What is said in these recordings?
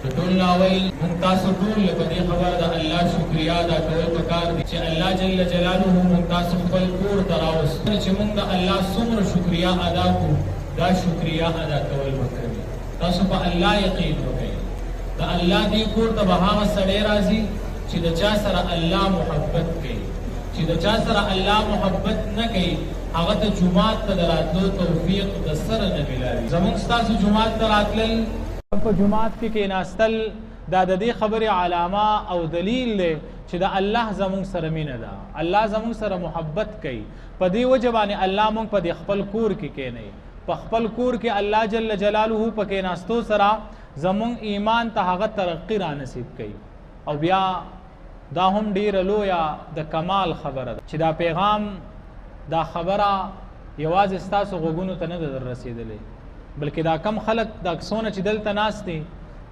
ټول ناویل مونږ تاسو ټول په دې خبره د الله شکریا ادا کول پکار دي چې الله جل جلاله مونږ تاسو خپل کور ته راوست چې مونږ د الله څومره شکریا ادا کړو دا شکریا ادا کول وکړي. تاسو په الله یقین وکړئ د الله دې کور ته به هغه سړی راځي چې د چا سره الله محبت کوي، چې د چا سره الله محبت نه کوي هغه ته جومات ته د راتلو توفیق د سره نه ملاوي. زمونږ ستاسو جومات ته راتلل په جومات کې کېناستل دا د دې خبرې علامه او دلیل دی چې د الله زمونږ سره مینه ده، الله زمونږ سره محبت کوي. په دې وجه باندې الله مونږ په دې خپل کور کې کېنئ. په خپل کور کې الله جل جلاله په کېناستو سره زمونږ ایمان ته هغه ترقي را نصیب کوي. او بیا دا هم ډیره لویه د کمال خبره ده چې دا پیغام دا خبره یوازې ستاسو غوږونو ته نه ده در رسېدلی، بلکې دا کم خلک دا کسونه چې دلته ناست دي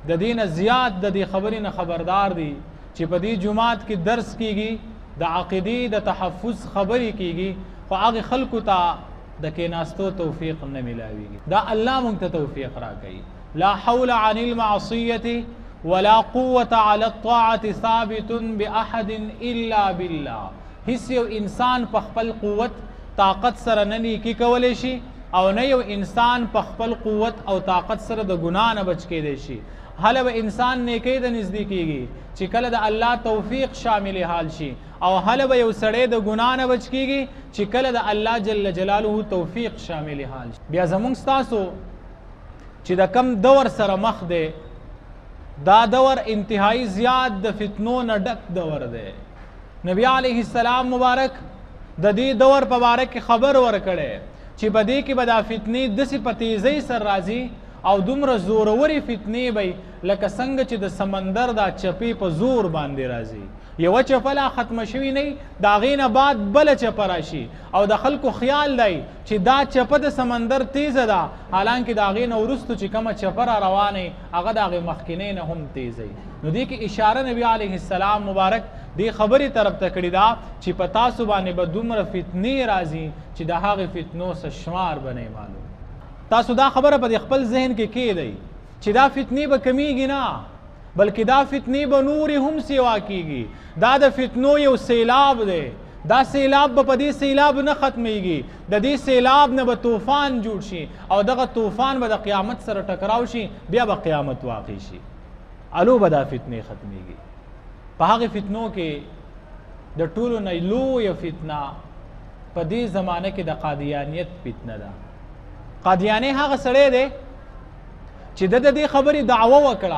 د دې نه زیات د دې خبرې نه خبردار دي چې په دې جومات کې درس کیږي، د عقیدې د تحفظ خبرې کیږي، خو هغې خلکو ته د کېناستو توفیق نه میلاویږي. دا الله موږ ته توفیق راکوي. لا حول عن المعصیة ولا قوة على الطاعة ثابت بأحد إلا بالله. هیڅ یو انسان په خپل قوت طاقت سره نه نیکي کولی شي او نه یو انسان په خپل قوت او طاقت سره د ګناه نه بچ کېدی شي. هله به انسان نیکۍ ته نږدې کېږي چې کله د الله توفیق شامل حال شي، او هله به یو سړی د ګناه نه بچ کېږي چې کله د الله جل جلاله توفیق شامل حال شي. بیا زمونږ ستاسو چې د کم دور سره مخ دی دا دور انتهایی زیات د فتنو نه ډک دور دی. نبی علیه السلام مبارک د دې دور په باره کې خبر ورکړی چې په دې کې به دا فتنې داسې په تیزۍ سره راځي او دومره زورورې فتنې به لکه څنګه چې د سمندر دا چپې په زور باندې راځي. یوه چپه لا ختمه شوي نه د هغې نه بعد بله چپه راشي او د خلکو خیال دی چې دا چپه د سمندر تیزه ده، حالانکې د هغې نه وروستو چې کومه چپه را روانه هغه د هغې مخکینۍ نه هم تیزه. نو دې کې اشاره نبی علیه السلام مبارک دې خبرې طرف ته کړې ده چې په تاسو باندې به دومره فتنې راځي چې د هغې فتنو څه شمار به نه معلوم. تاسو دا خبره په خپل ذهن کې کېږدئ چې دا فتنې به کمیږي نه، بلکې دا فتنې به نورې هم سیوا کیږي. دا د فتنو یو سیلاب دی، دا سیلاب به په دې سیلاب نه ختمیږي، د دې سیلاب نه به طوفان جوړ شي او دغه طوفان به د قیامت سره ټکراو شي، بیا به قیامت واقع شي. الو به دا فتنې ختمیږي. په هغې فتنو کې د ټولو نه لویه فتنه په دې زمانه کې د قادیانیت فتنه ده. قادیانی هغه سړی دی چې د دې خبرې دعوه وکړه